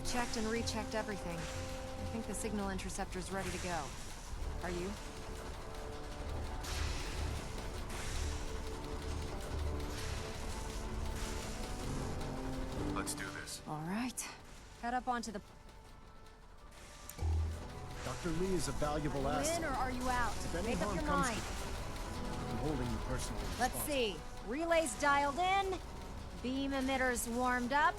I've checked and rechecked everything. I think the signal interceptor's ready to go. Are you? Let's do this. All right. Head up onto the... Dr. Lee is a valuable asset. In or are you out? If any Make up harm your comes mind. to it, I'm holding you personally Let's responsible. see. Relays dialed in. Beam emitters warmed up.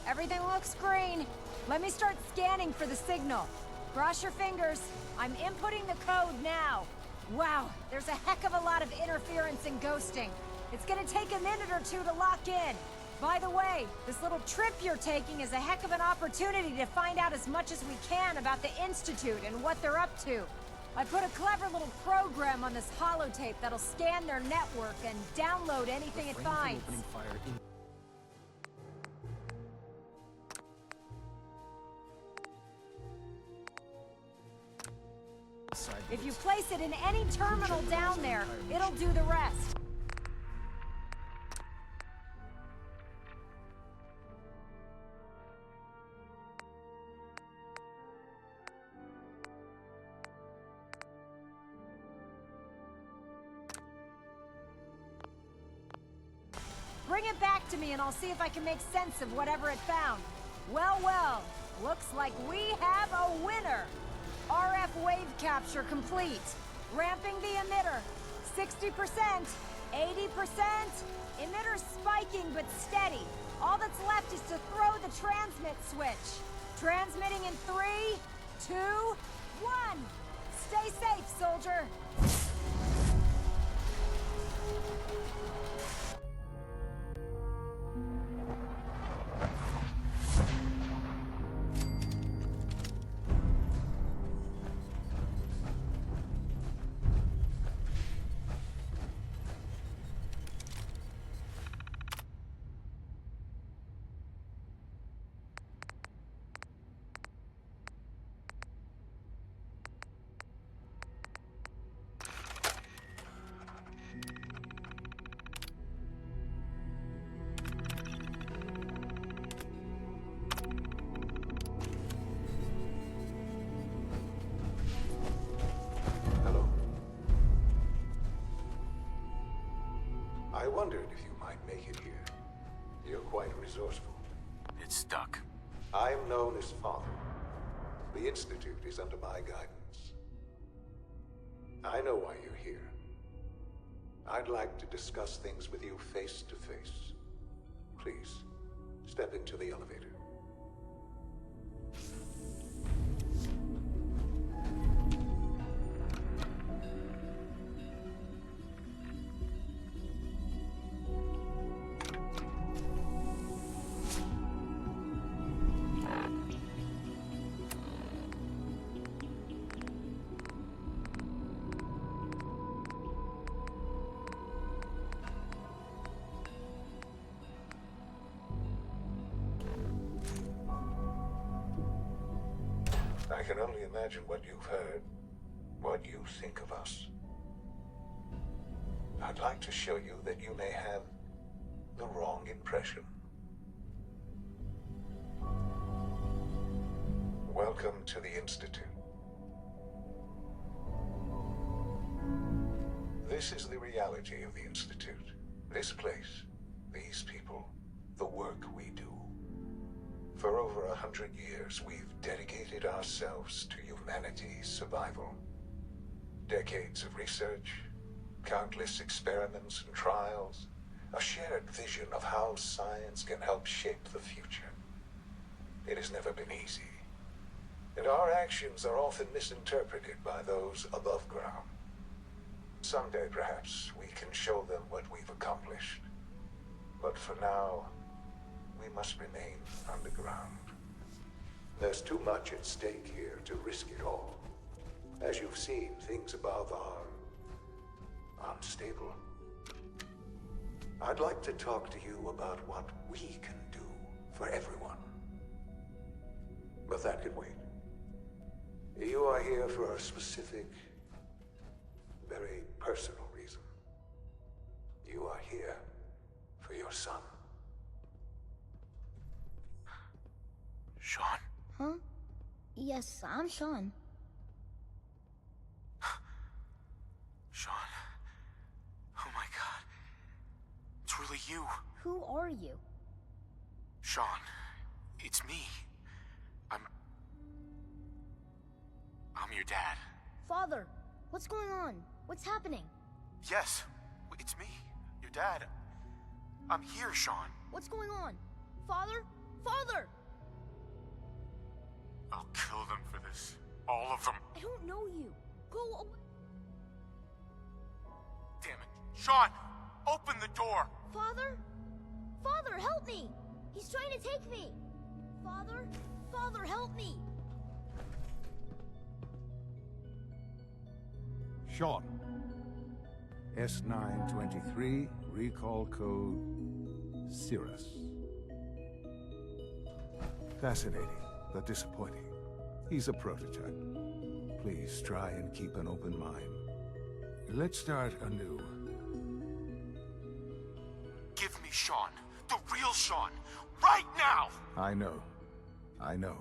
Everything looks green. Let me start scanning for the signal. Cross your fingers. I'm inputting the code now. Wow, there's a heck of a lot of interference and ghosting. It's gonna take a minute or two to lock in. By the way, this little trip you're taking is a heck of an opportunity to find out as much as we can about the Institute and what they're up to. I put a clever little program on this holotape that'll scan their network and download anything it Refrain from finds. opening fire in If you place it in any terminal down there, it'll do the rest. Bring it back to me and I'll see if I can make sense of whatever it found. Well, well, looks like we have a winner. RF wave capture complete. Ramping the emitter. 60%, 80%. Emitter spiking but steady. All that's left is to throw the transmit switch. Transmitting in 3, 2, 1. Stay safe, soldier. Hello. I wondered if you might make it here. You're quite resourceful. It's stuck. I'm known as Father. The Institute is under my guidance. I know why you're here. I'd like to discuss things with you face to face. Please, step into the elevator. I can only imagine what you've heard, what you think of us. I'd like to show you that you may have the wrong impression. Welcome to the Institute. This is the reality of the Institute. This place, these people, the work we do. For over 100 years, we've dedicated ourselves to humanity's survival. Decades of research, countless experiments and trials, a shared vision of how science can help shape the future. It has never been easy, and our actions are often misinterpreted by those above ground. Someday, perhaps, we can show them what we've accomplished. But for now, we must remain underground. There's too much at stake here to risk it all. As you've seen, things above are unstable. I'd like to talk to you about what we can do for everyone. But that can wait. You are here for a specific, very personal reason. You are here for your son. Sean? Huh? Yes, I'm Sean. Sean. Oh my god. It's really you. Who are you? Sean. It's me. I'm your dad. Father, what's going on? What's happening? Yes, it's me. Your dad. I'm here, Sean. What's going on? Father? Father! I'll kill them for this. All of them. I don't know you. Go away. Damn it. Sean! Open the door! Father? Father, help me! He's trying to take me! Father? Father, help me! Sean. S923, recall code Cirrus. Fascinating, but disappointing. He's a prototype. Please try and keep an open mind. Let's start anew. Give me Sean. The real Sean. Right now! I know. I know.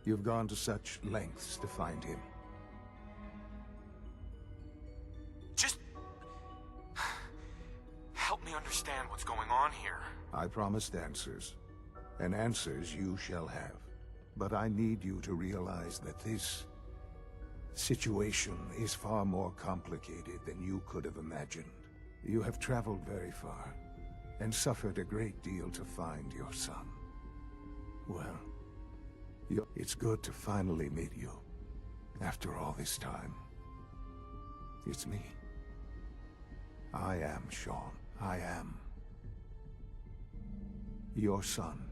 You've gone to such lengths to find him. Just... help me understand what's going on here. I promised answers, and answers you shall have. But I need you to realize that this situation is far more complicated than you could have imagined. You have traveled very far, and suffered a great deal to find your son. Well, it's good to finally meet you, after all this time. It's me. I am Sean. I am your son.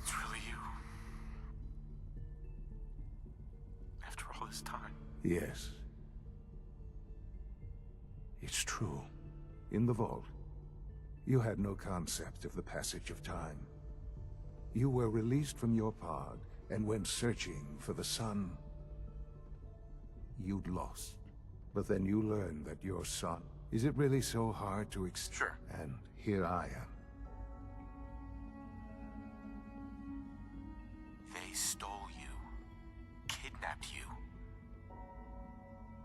It's really you. After all this time. Yes. It's true. In the vault, you had no concept of the passage of time. You were released from your pod and went searching for the sun you'd lost. But then you learned that your son... Is it really so hard to Sure. And here I am. They stole you. Kidnapped you.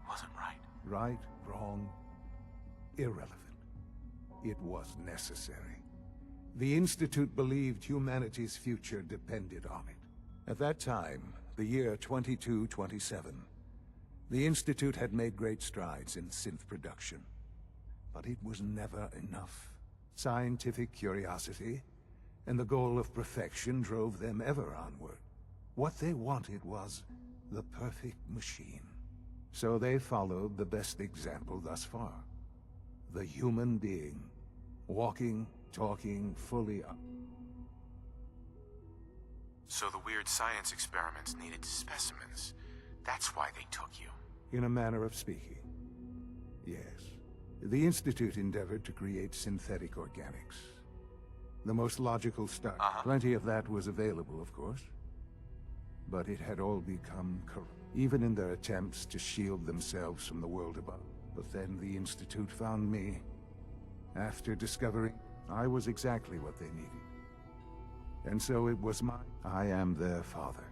Wasn't right. Right, wrong, irrelevant. It was necessary. The Institute believed humanity's future depended on it. At that time, the year 2227, the Institute had made great strides in synth production. But it was never enough. Scientific curiosity and the goal of perfection drove them ever onward. What they wanted was the perfect machine. So they followed the best example thus far. The human being. Walking, talking, fully up. So the weird science experiments needed specimens. That's why they took you. In a manner of speaking. Yes. The Institute endeavored to create synthetic organics. The most logical start. Plenty of that was available, of course. But it had all become corrupt, even in their attempts to shield themselves from the world above. But then the Institute found me. After discovering I was exactly what they needed. And so it was I am their father.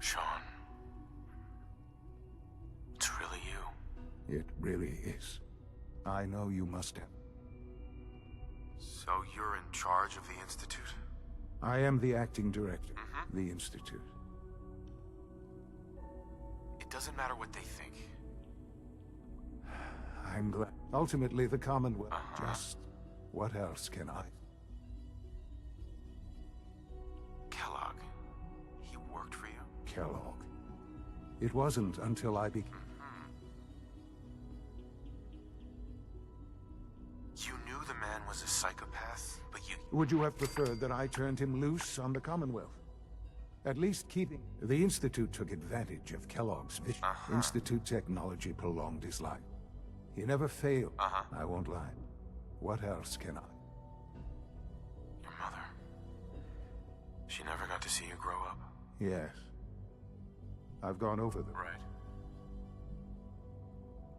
Sean. It's really you. It really is. I know you must have. So you're in charge of the Institute? I am the acting director, the Institute. It doesn't matter what they think. I'm glad. Ultimately, the Commonwealth. Just what else can I? Kellogg. He worked for you? Kellogg. It wasn't until I became... You knew the man was a psychopath, but you... Would you have preferred that I turned him loose on the Commonwealth? At least keeping... The Institute took advantage of Kellogg's vision. Institute technology prolonged his life. He never failed. I won't lie. What else can I? Your mother. She never got to see you grow up. Yes. I've gone over them. Right.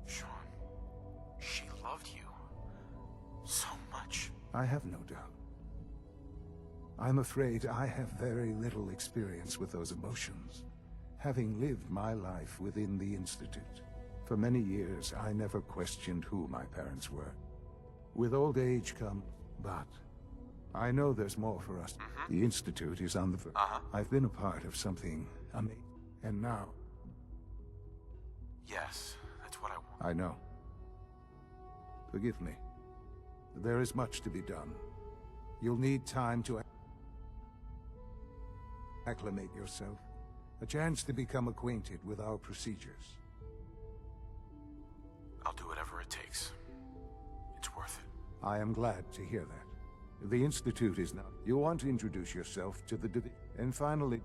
Sean, she loved you. So much. I have no doubt. I'm afraid I have very little experience with those emotions, having lived my life within the Institute. For many years, I never questioned who my parents were. With old age but I know there's more for us. The Institute is on the verge. I've been a part of something amazing. And now, Yes, that's what I want. I know. Forgive me. There is much to be done. You'll need time to acclimate yourself. A chance to become acquainted with our procedures. I'll do whatever it takes. It's worth it. I am glad to hear that. The Institute is now. You want to introduce yourself to the division. And finally,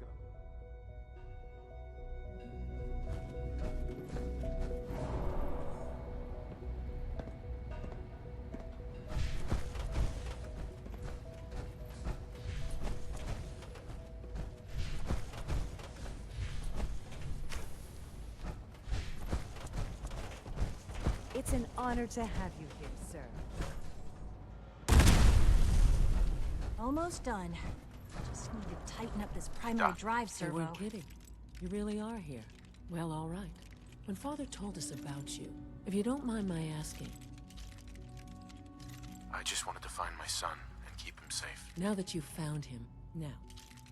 It's an honor to have you here, sir. Almost done. Just need to tighten up this primary drive You servo. weren't kidding. You really are here. Well, all right. When Father told us about you, if you don't mind my asking, I just wanted to find my son and keep him safe. now that you've found him, now,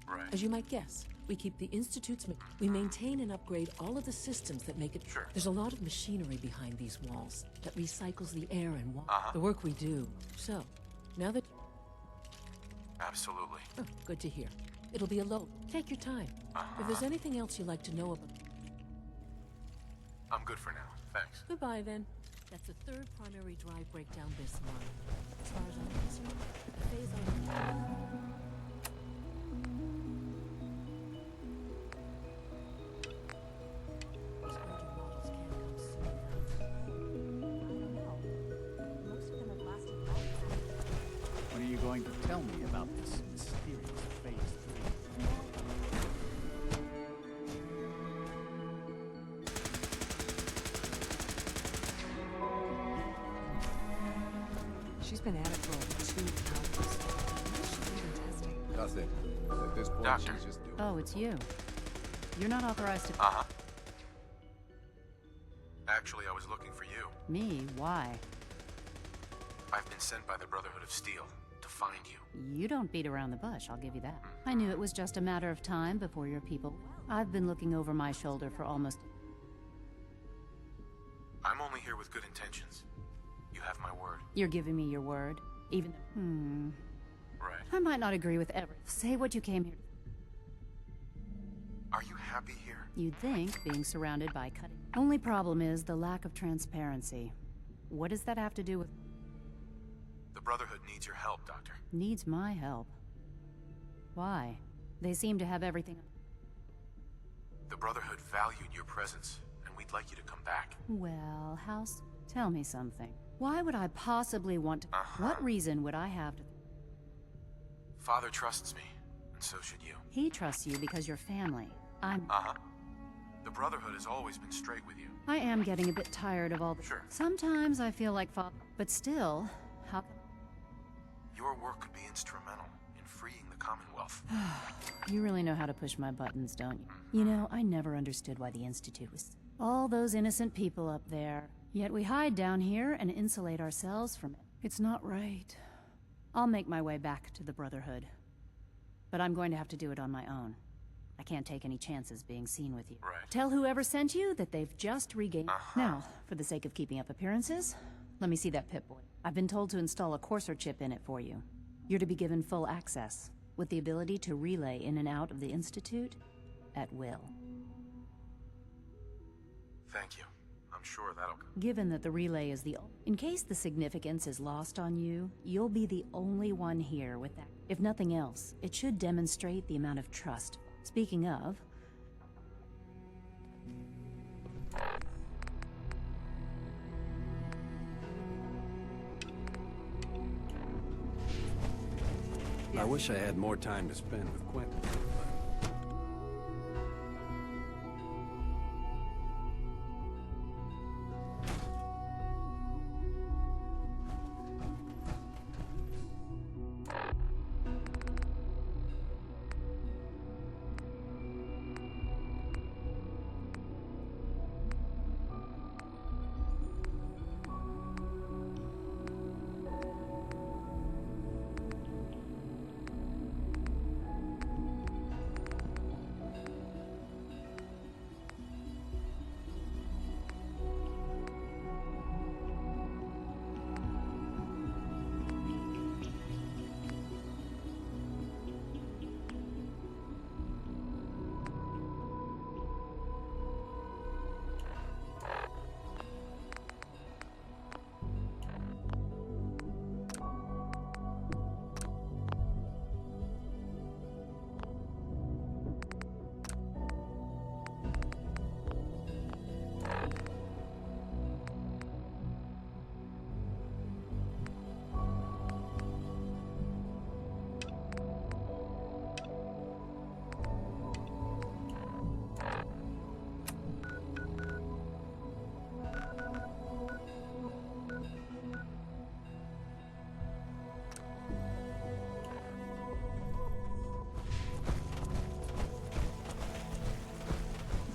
Right. as you might guess, we keep the Institute's... We maintain and upgrade all of the systems that make it... Sure. There's a lot of machinery behind these walls that recycles the air and water. Uh-huh. The work we do. So, now that... Absolutely. Oh, good to hear. It'll be a load. Take your time. If there's anything else you'd like to know about... I'm good for now. Thanks. Goodbye, then. That's the third primary drive breakdown this month. As far as I'm concerned, the phase on... These older models can't come soon enough. Most of them have lasted long. What are you going to tell me about this mysterious Phase 3? She's been at it for over 2 hours. What is she even testing? Nothing. At this point, Doctor. she's just doing Oh, it's you. You're not authorized to... Uh-huh. Actually, I was looking for you. Me? Why? I've been sent by the Brotherhood of Steel to find you. You don't beat around the bush, I'll give you that. I knew it was just a matter of time before your people... I've been looking over my shoulder for almost... I'm only here with good intentions. You have my word. You're giving me your word? Even... Right. I might not agree with every... Say what you came here... Are you happy here? You'd think, being surrounded by cutting... Only problem is the lack of transparency. What does that have to do with... The Brotherhood needs your help, Doctor. Needs my help? Why? They seem to have everything... The Brotherhood valued your presence, and we'd like you to come back. Well, House, tell me something. Why would I possibly want to... What reason would I have to... Father trusts me, and so should you. He trusts you because you're family. Uh-huh. The Brotherhood has always been straight with you. I am getting a bit tired of all the... Sure. Sometimes I feel like father... But still, how... Your work could be instrumental in freeing the Commonwealth. You really know how to push my buttons, don't you? You know, I never understood why the Institute was... All those innocent people up there. Yet we hide down here and insulate ourselves from it. It's not right. I'll make my way back to the Brotherhood. But I'm going to have to do it on my own. I can't take any chances being seen with you. Right. Tell whoever sent you that they've just regained... Now, for the sake of keeping up appearances, let me see that Pip-Boy. I've been told to install a Courser chip in it for you. You're to be given full access, with the ability to relay in and out of the Institute at will. Thank you. I'm sure that'll... Given that the relay is in case the significance is lost on you, you'll be the only one here with that. If nothing else, it should demonstrate the amount of trust. Speaking of... I wish I had more time to spend with Quentin.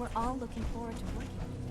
We're all looking forward to working with you.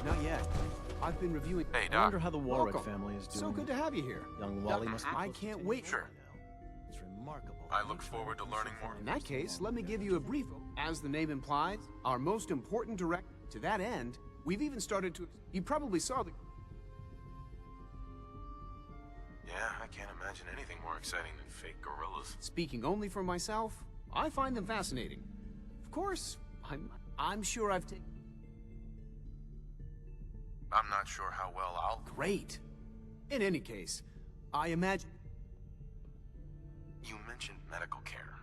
Not yet. I've been reviewing. Hey, Doc. I wonder how the Warwick Welcome. family is doing. So good to have you here. Young Wally must be I close to can't 10 wait. Sure. now. It's remarkable. I look forward to learning more. In that case, let me give you a brief. As the name implies, our most important direct. To that end, we've even started to. You probably saw the. Yeah, I can't imagine anything more exciting than fake gorillas. Speaking only for myself, I find them fascinating. Of course, I'm sure I've taken. I'm not sure how well I'll... Great. In any case, I imagine. You mentioned medical care.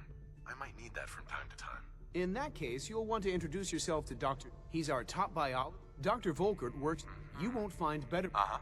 I might need that from time to time. In that case, you'll want to introduce yourself to Dr. He's our top biologist. Dr. Volkert works. You won't find better. Uh-huh.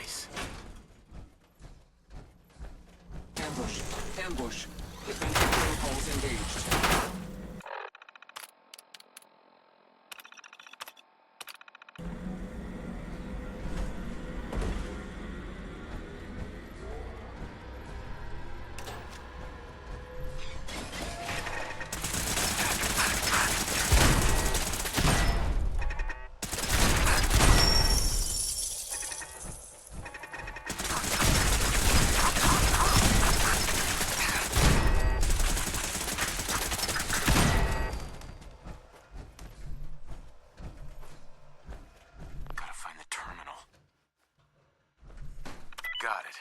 place. Ambush! Ambush! Defensive protocols engaged. Gotta find the terminal. Got it.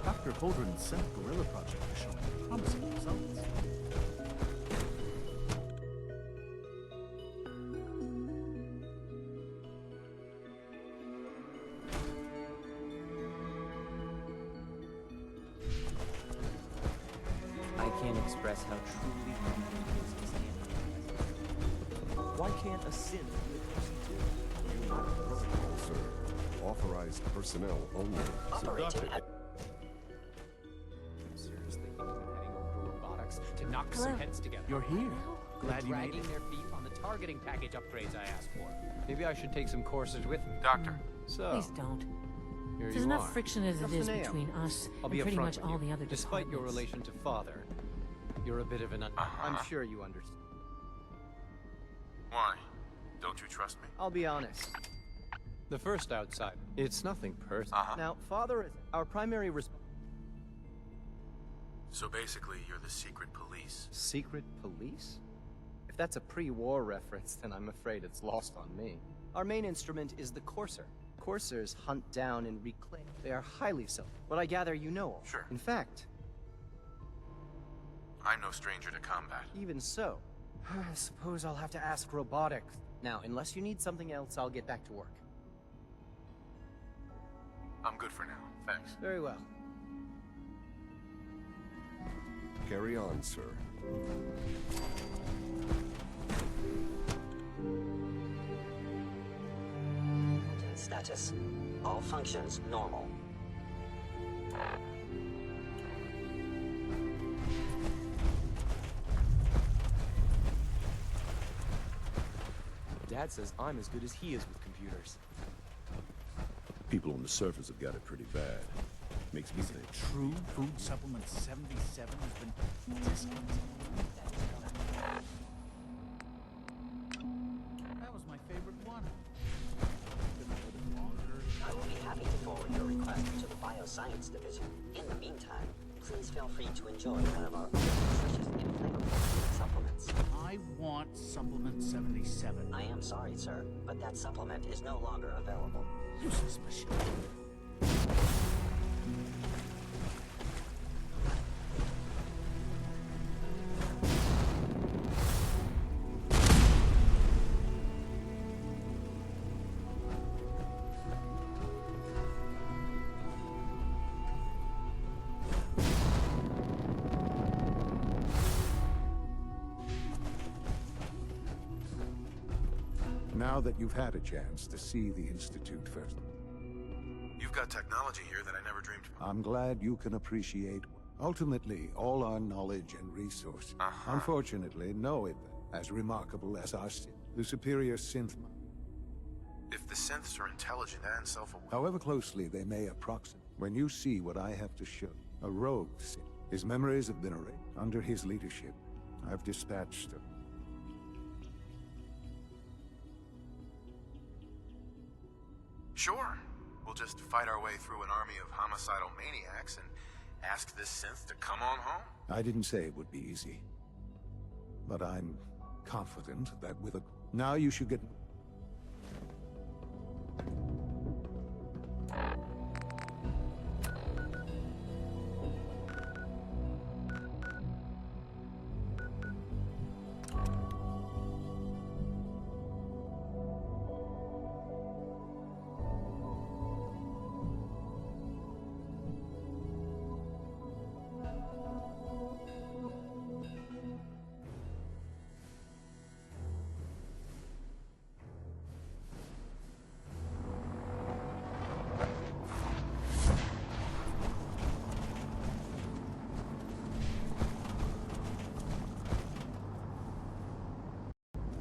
Dr. Holdren's self-guerrilla project is showing promising results. I can't express how truly humbling it is to stand here. Why can't a synth be a person too? Protocol, sir. Authorized personnel only. Operating at... Seriously, thinking of heading over to robotics to knock Hello. some heads together. You're here. Glad you made Dragging it. their feet on the targeting package upgrades I asked for. Maybe I should take some courses with me. Doctor. So, Please don't. here There's you enough are. friction as it What's is the nail? between us I'll and be pretty upfront much with all you. the other Despite your departments. relation to father, you're a bit of an... I'm sure you understand. Why? Don't you trust me? I'll be honest. The first outside. It's nothing personal. Now, father is our primary So basically, you're the secret police. Secret police? If that's a pre-war reference, then I'm afraid it's lost on me. Our main instrument is the Courser. Coursers hunt down and reclaim. They are highly so. What I gather you know of. Sure. In fact, I'm no stranger to combat. even so, I suppose I'll have to ask robotics. Now, unless you need something else, I'll get back to work. I'm good for now. Thanks. Very well. Carry on, sir. Status. All functions normal. Dad says I'm as good as he is with computers. People on the surface have got it pretty bad. Makes me think. True food supplement 77 has been discontinued. That was my favorite one. I will be happy to forward your request to the Bioscience Division. In the meantime, please feel free to enjoy one of our nutritious inflammable supplements. I want supplement 77. I am sorry, sir, but that supplement is no longer available. Useless machine. Now that you've had a chance to see the Institute first, You've got technology here that I never dreamed of. I'm glad you can appreciate ultimately all our knowledge and resources. Unfortunately, no event as remarkable as our the superior synth. If the synths are intelligent and self-aware... However closely they may approximate, when you see what I have to show, a rogue synth, his memories have been erased. Under his leadership, I've dispatched them. Sure. We'll just fight our way through an army of homicidal maniacs and ask this synth to come on home. I didn't say it would be easy. But I'm confident that with a... Now you should get...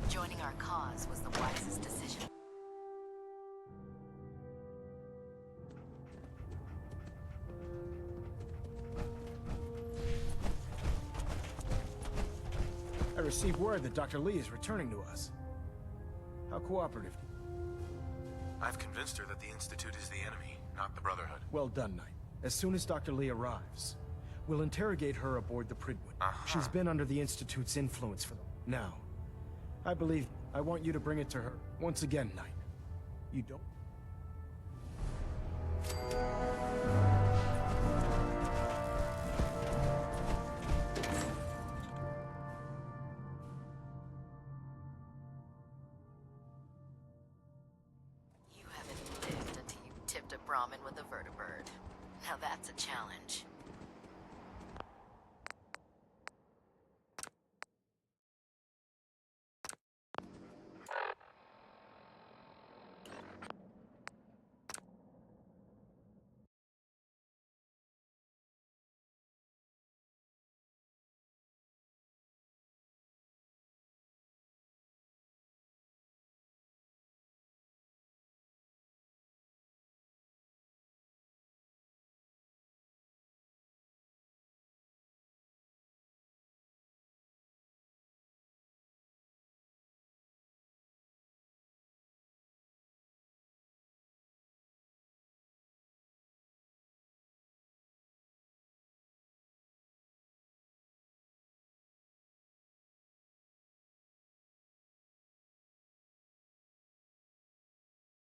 Joining our cause was the wisest decision. I received word that Dr. Lee is returning to us. How cooperative. I've convinced her that the Institute is the enemy, not the Brotherhood. Well done, Knight. As soon as Dr. Lee arrives, we'll interrogate her aboard the Prydwen. She's been under the Institute's influence for them. Now, I believe I want you to bring it to her. Once again, Knight. You don't... You haven't lived until you've tipped a Brahmin with a vertibird. Now that's a challenge.